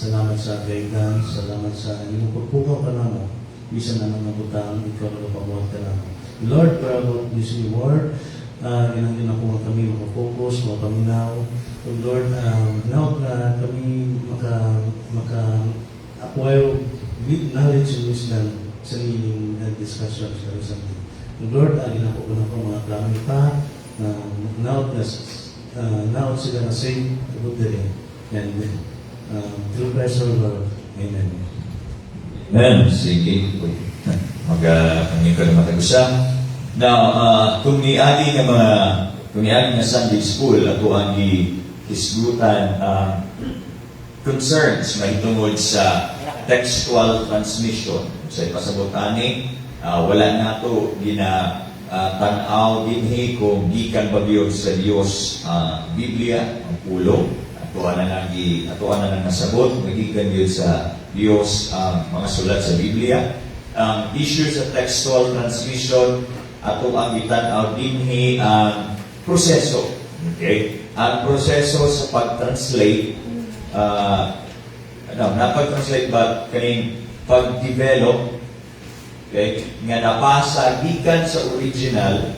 Salamat sa guidance, salamat sa inyong pagpukaw ka naman. Bisa na nang nabutang, ikaw na kapabuhat ka naman. Lord, para about this reward, ginang ko kami makapokus, makaminaw. Lord, now kami maka-acquire with knowledge and wisdom sa inyong discussion sa something. Lord, ginang ko na po mga kami pa na now sila na save about the day. And through Christ our Lord. Amen. Amen. Sige. Mag-pangin ko na matag-usap. Now, kung niagi nga Sunday School, ato ang hisgutan concerns mahitungod sa textual transmission. Sa ipasabot-ani, wala na ito tanaw dinhi kung gikan bagyo sa Dios Biblia, ang pulong. Ato na nang nasabot, magikan yun sa Dios mga sulat sa Biblia. Issues sa textual transmission, ato ang itanaw dinhi ang proseso. Okay? Ang proseso sa pag-translate, napag-translate ba kaning pag-develop, okay, nga napasa gikan sa original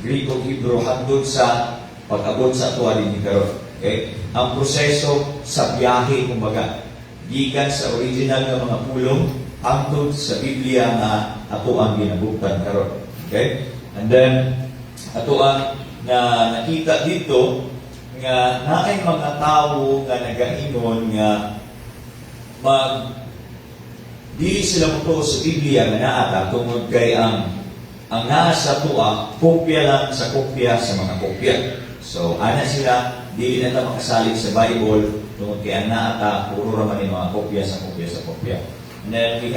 Greek o Hebrew hangtod sa pag-abot sa tuwa din karon. Okay? Ang proseso sa biyahe, kumbaga, gikan sa original nga mga pulong hangtod sa Biblia nga ato ang ginabuktan karon. Okay? And then ato ang nakita dito nga naay mga tao nga nagaingon nga dili sila mo sa Biblia nga naata tungod kay ang nasa tuwa kopya lang sa kopya sa mga kopya. So ana sila dili na ta makasalig sa Bible tungod kay ang naata puro ra man mga kopya sa kopya sa kopya. And then we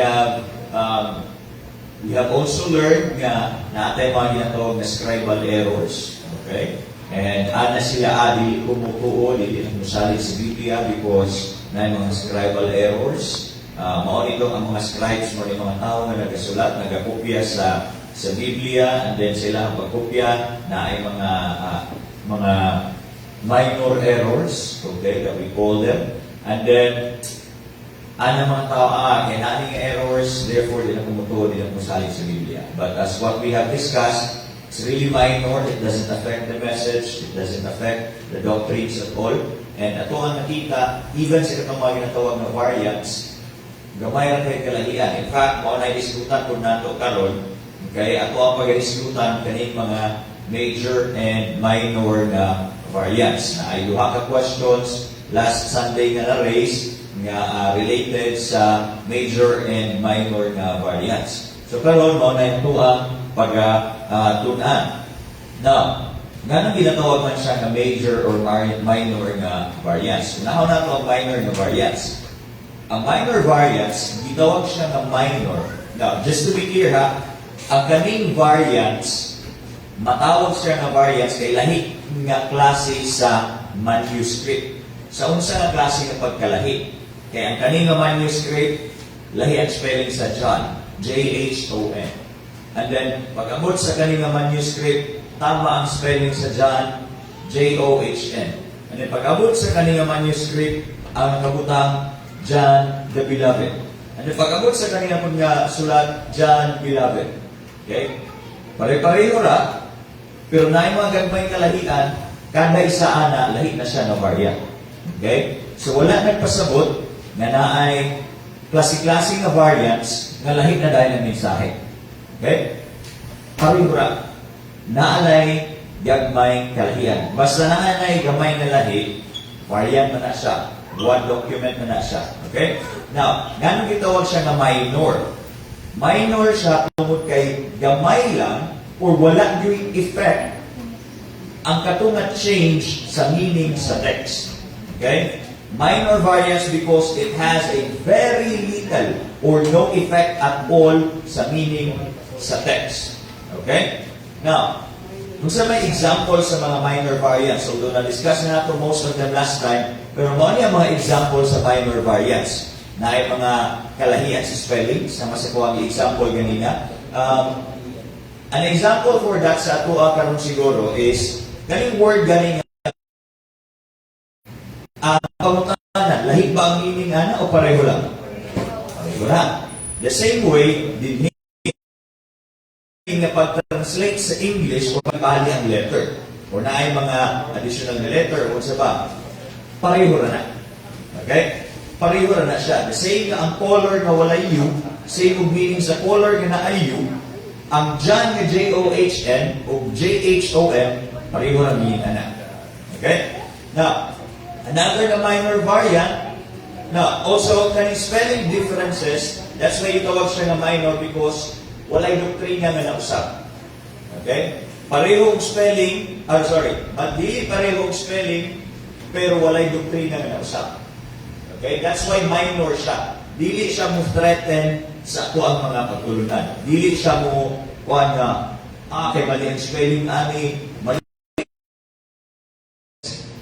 have also learned nga naatay mga ginatawag na scribal errors. Okay? And ana sila dili kumutuo, dili na musalig sa Biblia because na mga scribal errors. Mao nito ang mga scribes mo mga tao nga nagasulat, nagakopya sa Biblia, and then sila ang pagkopya na ay mga minor errors, okay, that we call them. And then mga tao, kaya nating errors, therefore, di na pumutuo, di na musalig sa Biblia. But as what we have discussed, it's really minor, it doesn't affect the message, it doesn't affect the doctrines at all. And ito ang nakita, even sa katong mga ginatawag na variants, gamay na kayo kalahian. In fact, mga na-diskutan kung nato karon, kaya ako ang pag-diskutan kaning mga major and minor na variants. Na ay duha ka questions last Sunday nga na-raise nga related sa major and minor na variants. So karon mo na ito ang pag-tunan. Now, ganang ginatawag man siya na major or minor na variants. Unahaw na ito ang minor na variants. Ang minor variants, gitawag siya na minor. Now, just to be clear ang kaning variants, matawag siya na variants kay lahi nga klase sa manuscript. Sa unsa nga klase nga pagkalahi? Kaya ang kaning nga manuscript, lahi ang spelling sa John, J-H-O-N. And then, pag-abot sa kaning nga manuscript, tama ang spelling sa John, J-O-H-N. And then, pag-abot sa kaning nga manuscript, ang kabutang John the Beloved. And then, pag-abot sa kaning nga sulat, John Beloved. Okay? Pare-pareho ra, pero na yung mga gagmay kalahian, kada isa ana, lahi na siya na variant. Okay? So, wala nagpasabot nga naay klase-klase nga variants nga lahi na dahil ng mensahe. Okay? Pareho ra, naalay gagmay kalahian. Basta naalay gamay na lahi, variant na siya. One document na siya. Okay? Now, ganun gitawag siya nga minor. Minor siya tungod kay gamay lang or wala yung effect ang katunga change sa meaning sa text. Okay? Minor variance because it has a very little or no effect at all sa meaning sa text. Okay? Now, kung sa may example sa mga minor variants, although na-discuss na nato most of them last time, pero mga niya mga example sa minor variants na ay mga kalahian sa spelling, sa masakuha ang example ganina. An example for that sa ato karon siguro is ganing word ganing pangutanan, lahi Lahi ba ang meaning ana o pareho lang? Pareho lang. The same way, the meaning na pag-translate sa English o pagbali ang letter o na ay mga additional na letter o sa ba, pareho na. Okay? Pareho na siya. The same na ang color na wala U, same of meaning sa color na ay U, ang John na J-O-H-N o J-H-O-M, pareho na meaning na. Okay? Now, another na minor variant, now, also, kaning spelling differences, that's why itawag siya na minor because walay doktrina nga nausap. Okay? Parehong spelling, di parehong spelling, pero walay doktrina nga nausap. Okay? That's why minor siya. Dili siya mo threaten sa kuang mga pagtulunan. Dili siya mo kuang nga, kay mali ang spelling ani, mali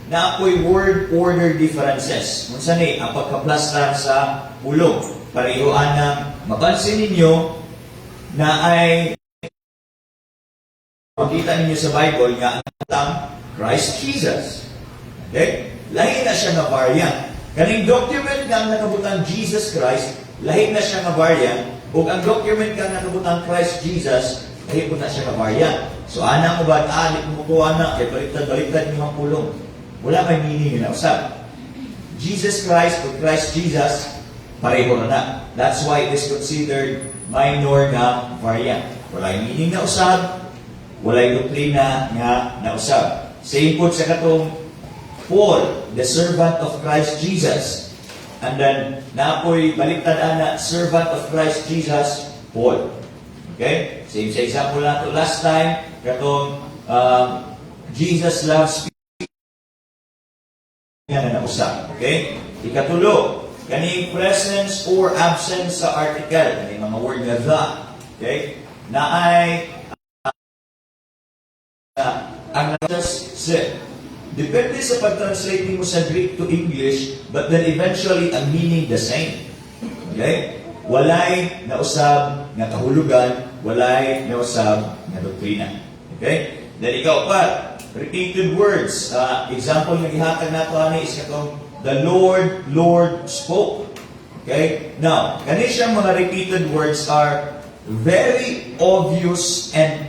na ako'y word order differences. Munsa ni, ang pagkaplastar sa pulong. Parehoan na mapansin ninyo na ay makita ninyo sa Bible nga ang Christ Jesus. Okay? Lahi na siya na variant. Kaning document nga ang nakabutang Jesus Christ, lahi na siya na variant. O ang document nga nakabutang Christ Jesus, lahi po na siya na variant. So, anak mo ba, aalik mo ko anak, kaya baliktad niyo ang pulong. Wala may meaning na usap. Jesus Christ o Christ Jesus, pareho na. That's why it is considered minor na variant. Wala meaning na usap, wala doktrina nga na usap. Same po sa katong Paul, the servant of Christ Jesus. And then, naapoy baliktad na servant of Christ Jesus, Paul. Okay? Same sa example nato last time, katong Jesus loves nga na usap. Okay? Ikatulo, kaning presence or absence sa article, kaning mga word nga the, okay? Na ay ang just said. Depende sa pag-translate mo sa Greek to English, but then eventually ang meaning the same. Okay? Walay na usab nga kahulugan, walay na usab nga doktrina. Okay? Then ikaw pa, repeated words. Example na gihatag nato ani is katong the Lord spoke. Okay? Now, kani siyang mga repeated words are very obvious and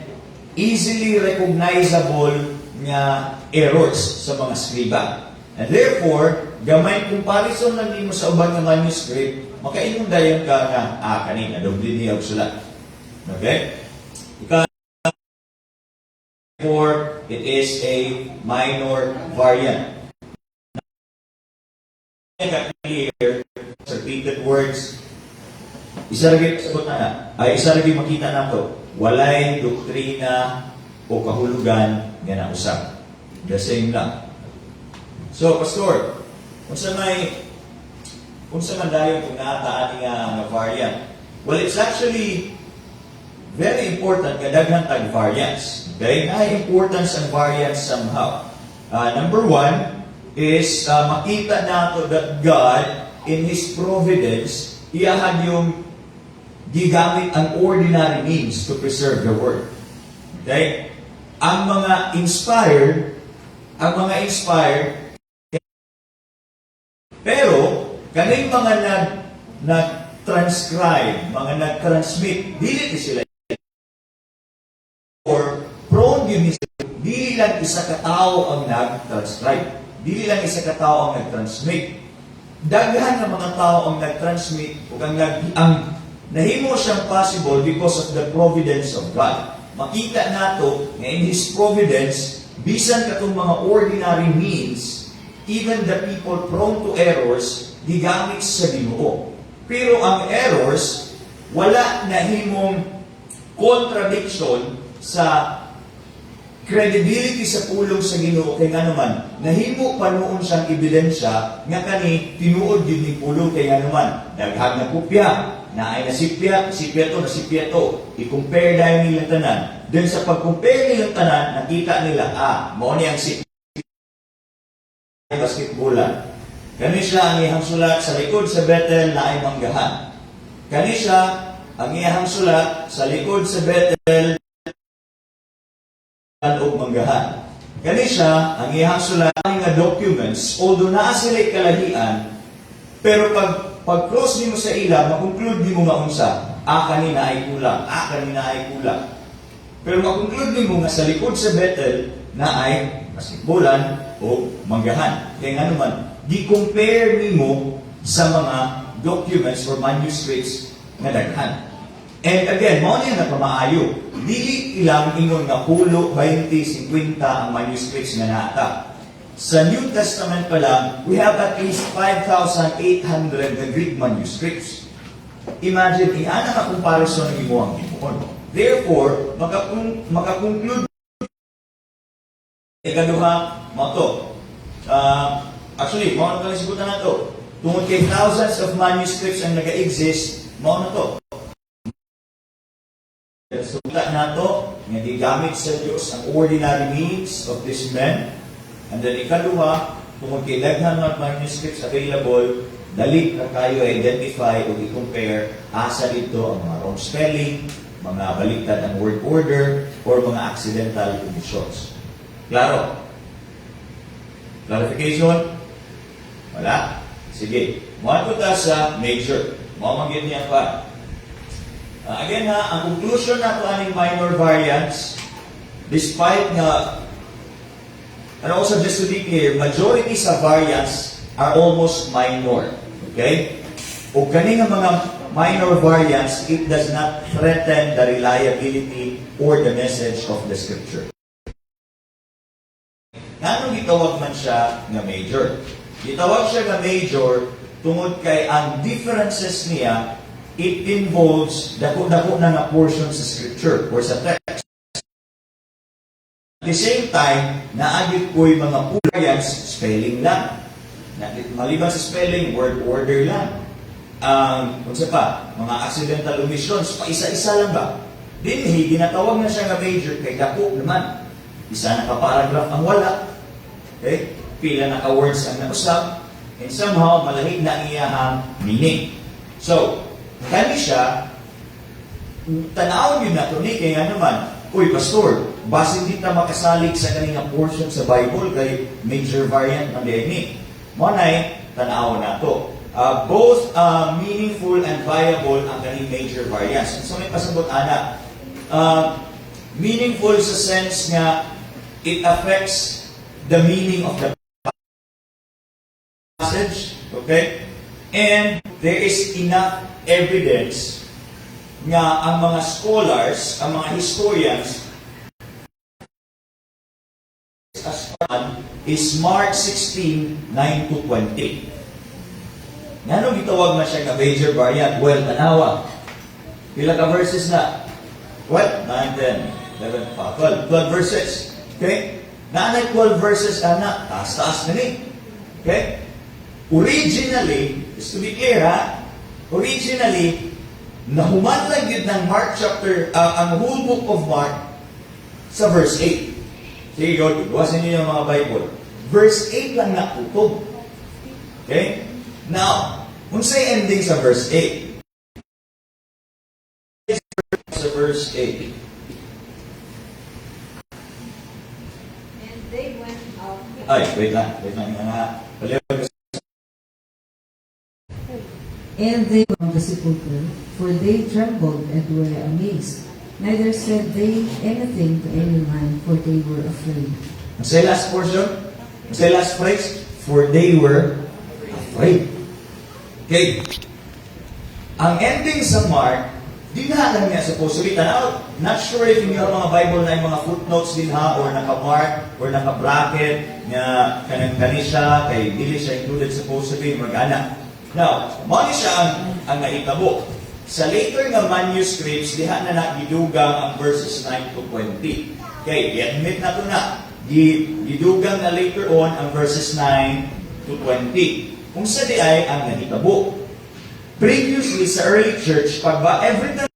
easily recognizable nga errors sa mga skriba. And therefore, gamay comparison lang nimo sa ubang nga manuscript, makaingon dayon ka nga kanina doble niya og sulat. Okay? Therefore, it is a minor variant. Here, repeated words, isa lagi makita nato, walay doktrina o kahulugan nga nausap. The same lang. So, Pastor, unsa man dayon kung naataan nga variant? Well, it's actually very important nga daghan tag variants. Okay? Na-importance ang variants somehow. Number one is makita nato that God, in His providence, iyahan yung gigamit ang ordinary means to preserve the Word. Okay? Ang mga inspired, pero, kaning mga nag-transcribe, mga nag-transmit, dili sila or prone yun sila, dili lang isa katao ang nag-transcribe. Dili lang isa katao ang nag-transmit. Daghan ng mga tao ang nag-transmit o ang nahimo siyang possible because of the providence of God. Makita nato na in His providence, bisan katong mga ordinary means, even the people prone to errors, gigamit sa Ginoo. Pero ang errors, wala nahimong contradiction sa credibility sa pulong sa Ginoo kay nga naman nahimo pa noon siyang ebidensya nga kani tinuod gyud ni pulong kay nga naman daghang na kopya na ay nasipya to i-compare dayon nilang tanan then sa pag-compare nilang tanan nakita nila mao ni ang basketbolan kani siya ang iyang sulat sa likod sa Bethel na ay manggahan kani siya ang iyang sulat sa likod sa Bethel o manggahan. Kani siya, ang iyang sulat nga documents, although naa sila kalahian, Pero pag-close nimo sa ila, makonclude nimo nga unsa, kanina ay kulang, kanina ay kulang. Pero makonclude nimo nga sa likod sa Bethel na ay masimbolan o manggahan. Kaya nga naman, di-compare nimo sa mga documents or manuscripts nga daghan. And again, mo niya na pamaayo. Dili ilang ingon nga pulo, 20, 50 ang manuscripts nga nata. Sa New Testament pa lang, we have at least 5,800 na Greek manuscripts. Imagine, iana ka comparison ng imo ang Ginoo. Therefore, makakonclude ikaduha mo to. Actually, mo na kalisibutan na to. Tungod kay thousands of manuscripts ang nag-exist, mo na to. Sulat na to, nga gigamit sa Diyos ang ordinary needs of this men. And then ikaduha, tungod kay daghan mga manuscripts available, dali na kayo identify o i-compare asa dito ang mga wrong spelling, mga baliktad ang word order, or mga accidental omissions. Klaro? Clarification? Wala? Sige. Muha ta sa major. Muha magiging niya pa. Again ha, ang conclusion na ito aning minor variants, despite nga, and also just to be clear, majority sa variants are almost minor. Okay? O kani nga mga minor variants, it does not threaten the reliability or the message of the Scripture. Nganong gitawag man siya nga major? Gitawag siya nga major tungod kay ang differences niya, it involves dako-dako na nga portion sa Scripture or sa text. At the same time, naagit ko'y mga variants, spelling lang. Maliban sa spelling, word order lang. Kung sa pa, mga accidental omissions, pa isa-isa lang ba? Dinhi, ginatawag na siya nga major kay dako naman. Isa na ka-paragraph ang wala. Okay? Pila na ka-words ang nausap. And somehow, malahig na iyahang meaning. So, kani siya, tanawin yun na ito ni, kaya naman, uy, pastor, basin di ta makasalig sa kaninga portion sa Bible kay major variant ng DNA. Manay, tanaw na ito. Both meaningful and viable ang kaning major variants. So may pasabot ana. Meaningful sa sense nga it affects the meaning of the passage. Okay? And there is enough evidence nga ang mga scholars, ang mga historians, as one is Mark 16, 9 to 20. Nga gitawag na siya nga major variant? Well, tanawa. Pila ka verses na? What? 9, 10, 11, 12. 12 verses. Okay? Nanay 12 verses, anak. Taas-taas na ni. Okay? Originally, just to be clear ha, originally, nahuman lang yun ng Mark chapter, ang whole book of Mark sa verse 8. Sige, God, iwasan niyo yung mga Bible. Verse 8 lang nakutob. Okay? Now, kung say ending sa verse 8, sa verse 8, and they went out. ay, wait lang, nga. And they from the sepulchre, for they trembled and were amazed. Neither said they anything to anyone, for they were afraid. Ang say last portion, ang say last phrase, for they were afraid. Okay. Ang ending sa Mark, di na lang niya supposedly tanaw. Not sure if you have mga Bible na yung mga footnotes din ha, or naka-mark, or naka-bracket, na kanang-kani siya, kay dili siya included supposedly, mag-ana. Now, mali siya ang naitabo. Sa later nga manuscripts, diha na gidugang ang verses 9 to 20. Okay, i-admit na ito na. Gidugang na later on ang verses 9 to 20. Kung sa di ay ang naitabo. Previously, sa early church, every time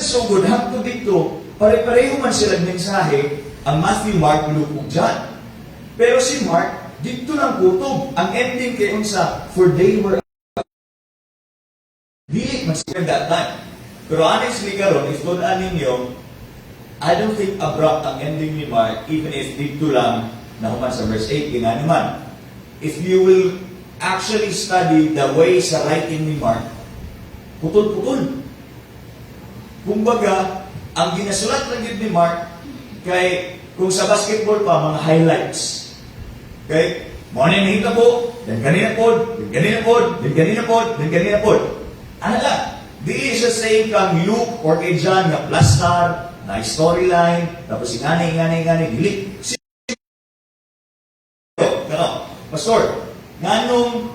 so good, hapto dito, pare-pareho man sila mensahe, ang Matthew, Mark, Luke, ug John. Pero si Mark, dito lang kutob. Ang ending kay unsa, for they were dili man sila that time. Pero honestly karon, if tunan ninyo, I don't think abrupt ang ending ni Mark, even if dito lang nahuman sa verse 8, nga naman. If you will actually study the way sa writing ni Mark, putol-putol. Kumbaga, ang ginasulat lang yun ni Mark, kay, kung sa basketball pa, mga highlights. Okay? Morning na hitabo, then kanina pod, then kanina pod, then kanina pod, then kanina pod. Ano lang? Di siya saying kang Luke or kay John nga plastar, na storyline, tapos ingani, dili. Pero, Pastor, nganong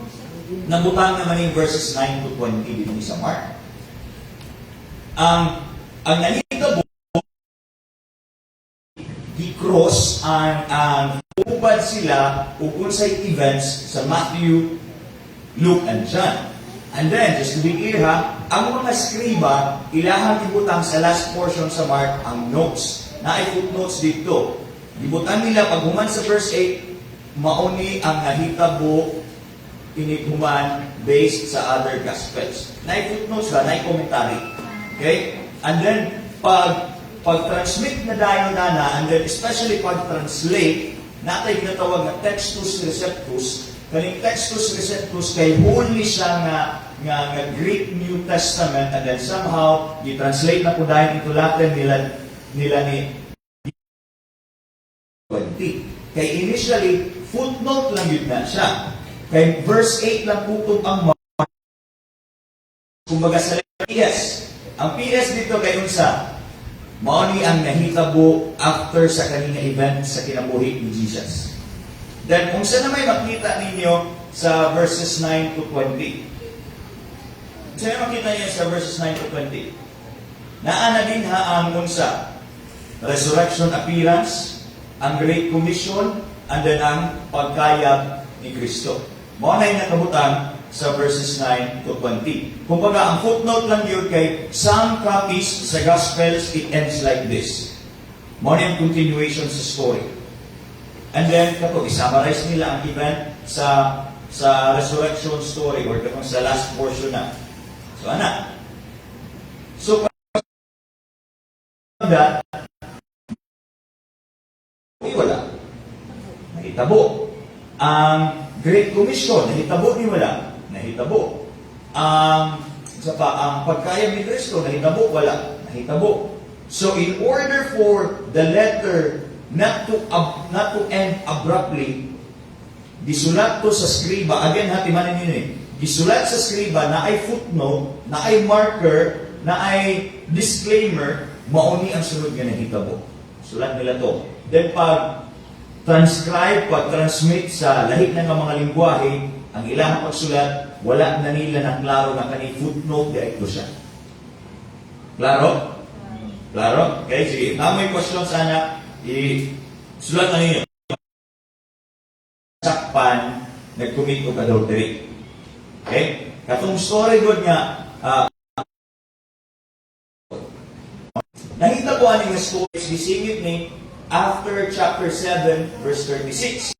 nabutang naman yung verses 9 to 20 dito ni sa Mark? Ang nanitabo, di-cross ang upad sila ukon sa events sa Matthew, Luke, and John. And then, just to be clear ha, ang mga skriba, ilahang ibutang sa last portion sa Mark ang notes. Na ay footnotes dito. Ibutang nila, pag human sa verse 8, mauni ang nahitabo inighuman based sa other gospels. Na ay footnotes ba? Na ay commentary. Okay? And then, pag-transmit na dahil and then especially pag-translate, natay ginatawag na textus receptus. Kaning textus receptus kay only siya nga Greek New Testament, and then somehow i-translate na po dahil into Latin nila ni 20. Kay initially footnote lang yun na siya. Kay verse 8 lang putong ang kumbaga sa PS. Ang PS dito kay unsa? Mao ni ang nahitabo after sa kanina event sa kinabuhi ni Jesus. Then, kung saan na may makita ninyo sa verses 9 to 20. Saan na makita niyo sa verses 9 to 20? Naana din ha ang unsa? Resurrection appearance, ang Great Commission, and then ang pagkayag ni Kristo. Mao na yung nakabutang sa verses 9 to 20. Kumbaga, ang footnote lang yun kay some copies sa Gospels, it ends like this. Mao na yung continuation sa story. And then, kato, isummarize nila ang event sa resurrection story or kung sa last portion na. So, ana. So, that, wala. Nahitabo. Ang Great Commission, nahitabo ni wala. Nahitabo. Ang pagkayag ni Kristo, nahitabo, wala. Nahitabo. So, in order for the letter not to end abruptly, gisulat to sa skriba, again hatimanin nyo gisulat sa skriba na ay footnote, na ay marker, na ay disclaimer, mauni ang sunod nga nahitabo. Sulat nila to. Then pag transcribe, pag transmit sa lahit ng mga lingwahe, ang ilang pagsulat, wala na nila na klaro na kani footnote dito siya. Klaro? Klaro? Okay, sige. May question sana, sulat na ninyo. Sakpan, nag-commit o adultery. Okay? Katong story good nga, nahita ko aning stories, disingit ni after chapter 7, verse 36.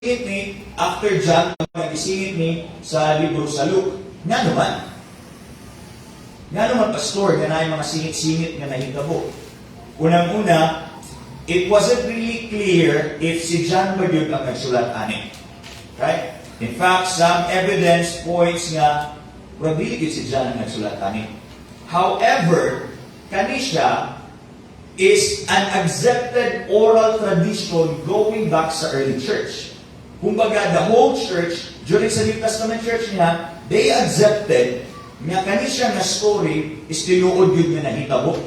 Disingit ni after John, disingit ni sa libro sa Luke. Nga naman, pastor, ganay mga singit-singit nga nahitabo. Unang-una, it wasn't really clear if si John ba yun ang nagsulat ani. Right? In fact, some evidence points nga probably si John ang nagsulat ani. However, kanisya is an accepted oral tradition going back sa early church. Kumbaga, the whole church, during sa New Testament church niya, they accepted nga kanisya na story is tinuod yun nga nahitabo.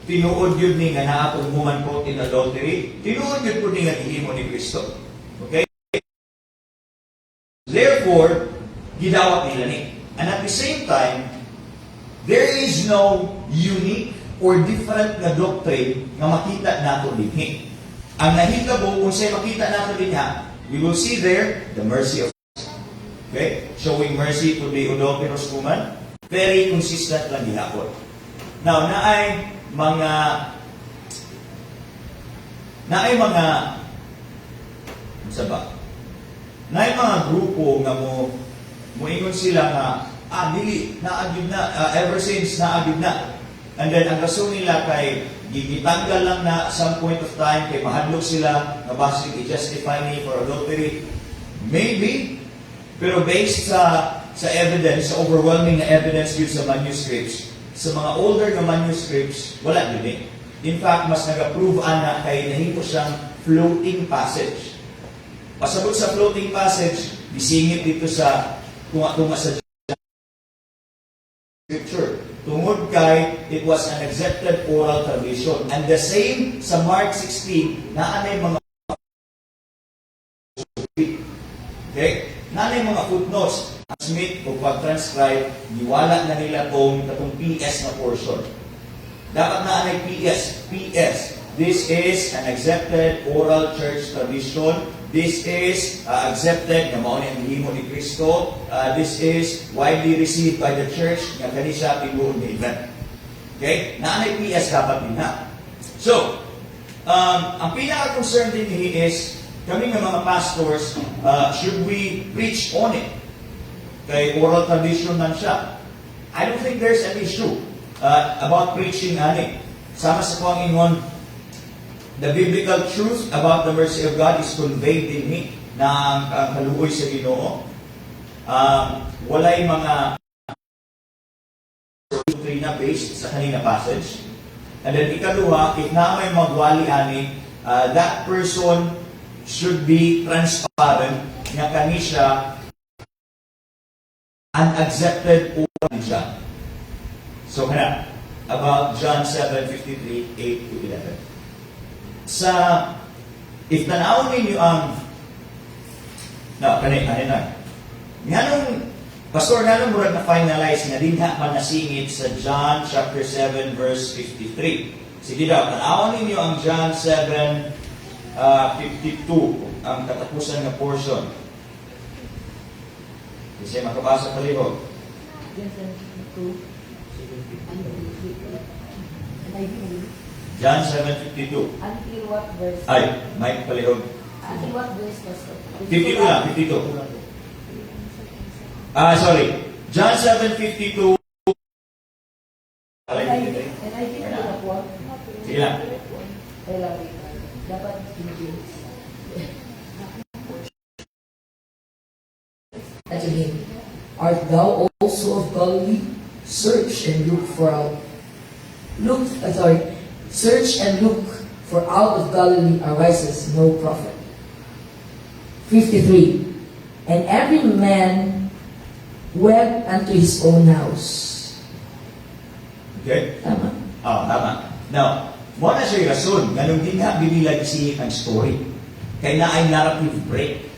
Tinuod yun ni nga naatong human caught in adultery. Tinuod yun po ni nga ihimo ni Kristo. Okay? Therefore, gidawat nila ni. And at the same time, there is no unique or different na doctrine nga makita nato dinhi. Ang nahitabo, kung sa'yo makita nato dinha, we will see there the mercy of God. Okay? Showing mercy to the adulterous woman. Very consistent lang gihapon. Now, naay mga grupo nga moingon sila nga dili naagid na ever since naagid na, and then ang rason nila kay gigitanggal lang na some point of time kay mahadlok sila nga basig i-justify ni for adultery. Maybe, pero based sa evidence, sa overwhelming na evidence yun sa manuscripts, sa mga older na manuscripts, wala yun eh. In fact, mas nag-approve ana kay nahimo siyang floating passage. Pasabot sa floating passage, disingit dito sa tunga-tunga sa Scripture. Tungod kay, it was an accepted oral tradition. And the same sa Mark 16, naanay mga okay? Naanay mga footnotes. Smith o pag-transcribe, niwala na nila itong PS na portion. Dapat naanay PS. PS. This is an accepted oral church tradition. This is accepted na mao ang himo ni Kristo. This is widely received by the church nga kani siya tinuod ni event. Okay? Naanay PS dapat din na. So, ang pinaka-concern din is kami nga mga pastors, should we preach on it? Kay oral tradition man siya. I don't think there's an issue about preaching ani. Sama sa Panginoon, the biblical truth about the mercy of God is conveyed in me na ang kaluoy sa Ginoo. Walay mga doctrina based sa kanina passage. And then ikaduha, if na may magwali ani, that person should be transparent nga kani siya unaccepted oral siya. So kana about John 7:53, 8 to 11. If tanaw ninyo ang kanina. Nganong pastor nganong murag na finalize nga dinha man nasingit sa John chapter 7 verse 53. Sige daw, tanaw ninyo ang John 7:52, ang katapusan ng portion. Kasi makabasa palihog. John 7:52. Until what verse? Ay, Mike palihog. Until what verse was it? 52 lang, 52. Sorry. John 7:52. And I did that one. Sige lang. Dapat hindi. To him, art thou also of Galilee? Search and look for out of Galilee arises no prophet. 53. And every man went unto his own house. Okay? Tama. Tama. Now, mo na siya rason nga nung di nga binilag isingit ang story. Kaya na ay narrative break.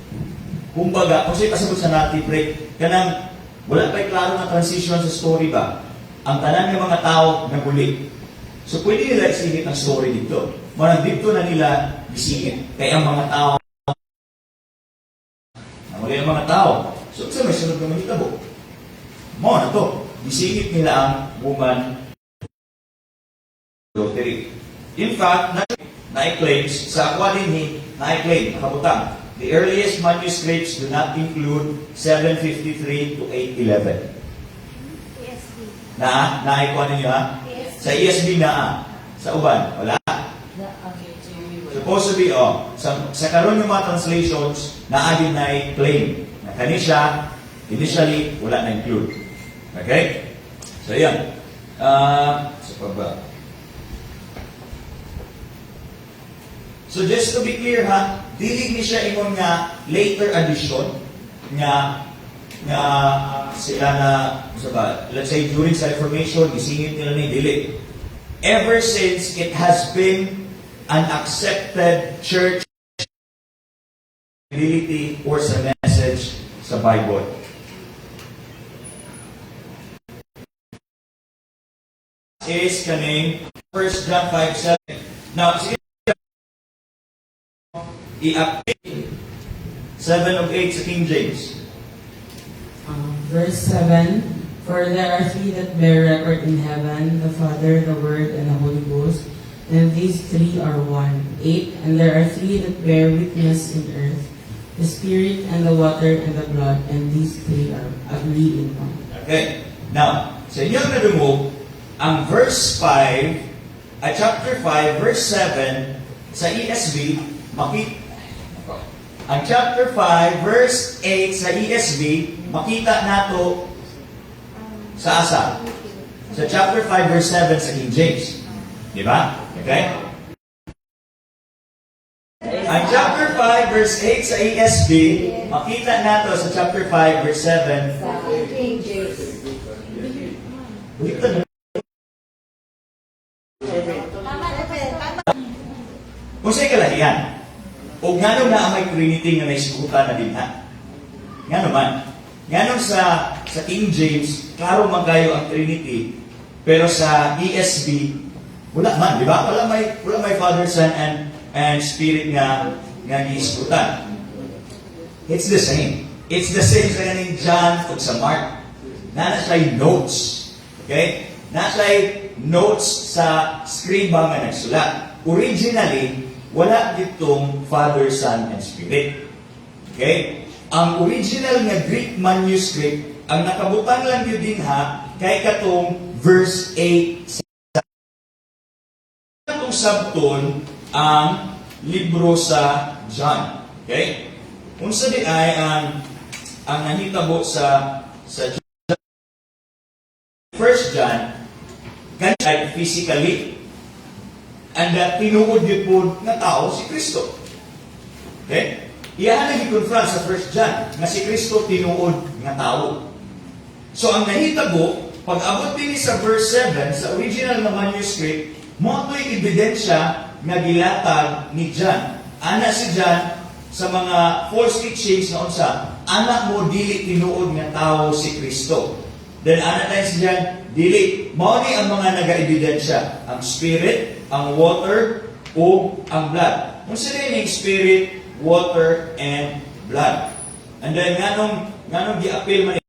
Kumbaga, kung sa'yo pasabot sa narrative break, kanang wala pa'y klaro na transition sa story ba? Ang tanan ng mga tao naguli. So, pwede nila isingit ang story dito. Marang dito na nila isingit. Kaya ang mga tao, nanguli ang mga tao. So, sa may sunod na mahitabo. Mo na to. Isingit nila ang woman adultery. In fact, na-claims, sa akwa din na-claim, nakabutang. The earliest manuscripts do not include 753 to 811. ESV. Na-ikuha ninyo ha? ESV. Sa ESV na sa uban, wala. Supposed to be, sa karon yung mga translations, naadin na claim. Na kani siya, initially, wala na include. Okay? So, yan. Sa pagba. So, just to be clear ha, dilig ni siya ingon nga later addition nga sila na let's say during sa Reformation gisingit nila ni dili. Ever since it has been an accepted church ability or sa message sa Bible. Is kaning 1 John 5:7. Now, i-update 7 of 8 sa King James. Verse 7, for there are three that bear record in heaven, the Father, the Word, and the Holy Ghost, and these three are one. 8, and there are three that bear witness in earth, the Spirit, and the water, and the blood, and these three are agree in one. Okay. Now, sa inyong nadungog, ang verse 5, chapter 5, verse 7, sa ESV, Ang chapter 5, verse 8 sa ESV, makita nato sa asa? Sa chapter 5, verse 7 sa King James. Di ba? Okay? Ang chapter 5, verse 8 sa ESV, makita nato sa chapter 5, verse 7. Sa King James. Baliktad na. Tama na pa. Tama. Kung sa'y kalahian, o nga na may Trinity nga naisikutan na din ha. Nga naman. Nga sa King James, klaro man kayo ang Trinity, pero sa ESV, wala man, di ba? Wala may Father, Son, and Spirit nga giisikutan. It's the same. It's the same sa kaning John o sa Mark. Nasa'y notes. Okay? Nasa'y notes sa scriba nga nagsulat. Originally, wala ditong Father, Son, and Spirit. Okay? Ang original nga Greek manuscript, ang nakabutang lang yun din ha, kay katong verse 8. Itong sabton ang libro sa John. Okay? Unsa di ay ang nahitabo sa First John, ganyan physically, and that tinuod yun po nga tao si Kristo. Okay? Iyan ang i-confront sa 1 John, nga si Kristo tinuod nga tao. So ang nahitabo, pag abot din sa verse 7, sa original na manuscript, mo ito'y ebidensya nga gilatag ni John. Ana si John sa mga false teachings na unsa, anak mo dili tinuod nga tao si Kristo. Then ana tayo si John, dili, mao ni ang mga naga-ebidensya, ang spirit, ang water, o ang blood. Kung sila yung spirit, water, and blood. And then, nganong gi-appeal man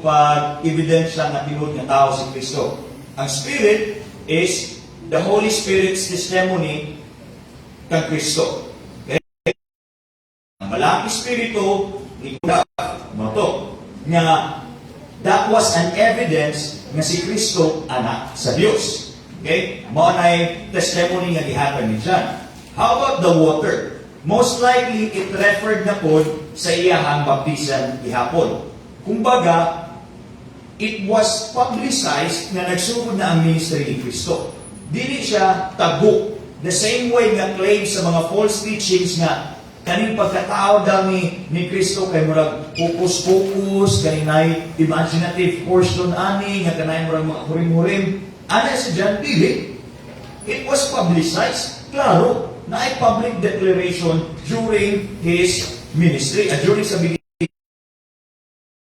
pag ebidensya nga tinuod nga tao si Kristo. Ang spirit is the Holy Spirit's testimony kang Kristo. Okay? Ang malaking spirito ni Kuda, mato, nga that was an evidence nga si Kristo anak sa Dios. Okay? Mao nay testimony nga gihatag ni John. How about the water? Most likely it referred na pod sa iyahang baptisan gihapon. Kumbaga, it was publicized na nagsugod na ang ministry ni Kristo. Dili siya tago. The same way nga claim sa mga false teachings nga kaning pagkatao daw ni Kristo kay murag focus, kaninay imaginative portion ani nga kanay murag mga hurim-hurim. Ana si John dili. It was publicized. Klaro, na ay public declaration during his ministry. During sa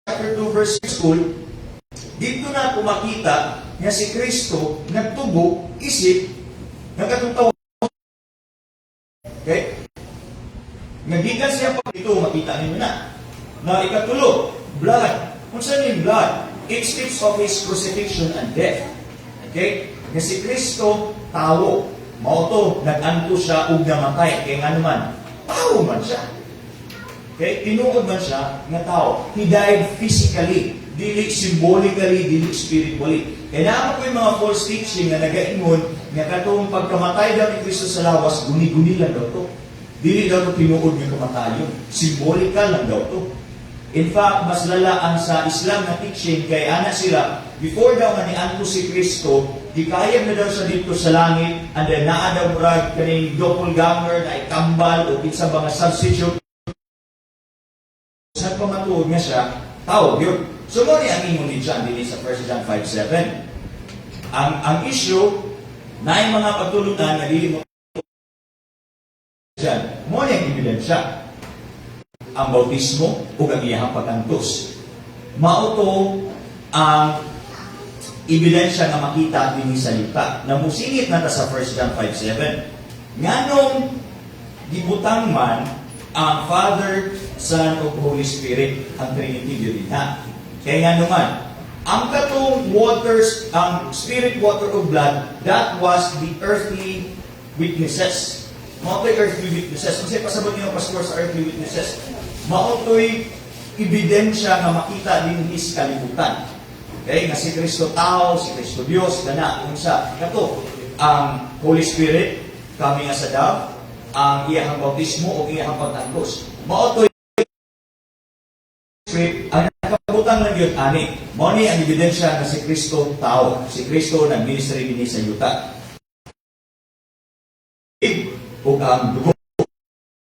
chapter 2 verse 6, dito na pumakita nga si Kristo nagtubo, isip, nagkatutaw. Okay? Nagikan siya pa dito, makita ninyo na. Na ikatulo, blood. Kung saan yung blood? It speaks of His crucifixion and death. Okay? Nga si Kristo, tao. Mauto, nag-anto siya ug namatay. Kaya nga naman, tao man siya. Okay? Tinuod man siya nga tao. He died physically. Dili symbolically, dili spiritually. Kaya naman ko yung mga false teaching na nag-aingon nga katong pagkamatay daw ni Kristo sa lawas, guni-guni lang daw to. Dili daw ito tinuod ng kamatayon. Symbolical lang daw ito. In fact, mas lala ang sa Islam na teaching, kay ana sila, before daw nga nianto si Kristo, di kaya na daw siya dito sa langit, and then naa daw murag kaning doppelganger na ikambal o kinsa mga substitute. Sa pamatuod nga siya, tao, yun. So, mo ni ang ingon ni John, dili sa 1 John 5:7. Ang issue, na yung mga pagtulunan na dili mo Diyan, mo niyang ebidensya ang bautismo o ang iyahang pag-antos. Mauto ang ebidensya na makita din sa salita na musingit na sa 1 John 5:7. Nganong gibutang man ang Father, Son, o Holy Spirit ang Trinity din na. Kaya nga naman, ang katong waters, ang spirit, water, o blood, that was the earthly witnesses. Mauto'y earthly witnesses. Kasi pasabot niyo, Pastor, sa earthly witnesses, mauto'y ebidensya na makita din his kalibutan. Okay? Nga si Kristo tao, si Kristo Diyos, gana, kung sa kato, ang Holy Spirit, kami nga sa dove, ang iyang bautismo o iyang pagtangkos. Mao to ang nakabutang lang yun, ani. Mao ni ang ebidensya na si Kristo tao. Si Kristo nag-ministry din sa yuta. Ug ang dugo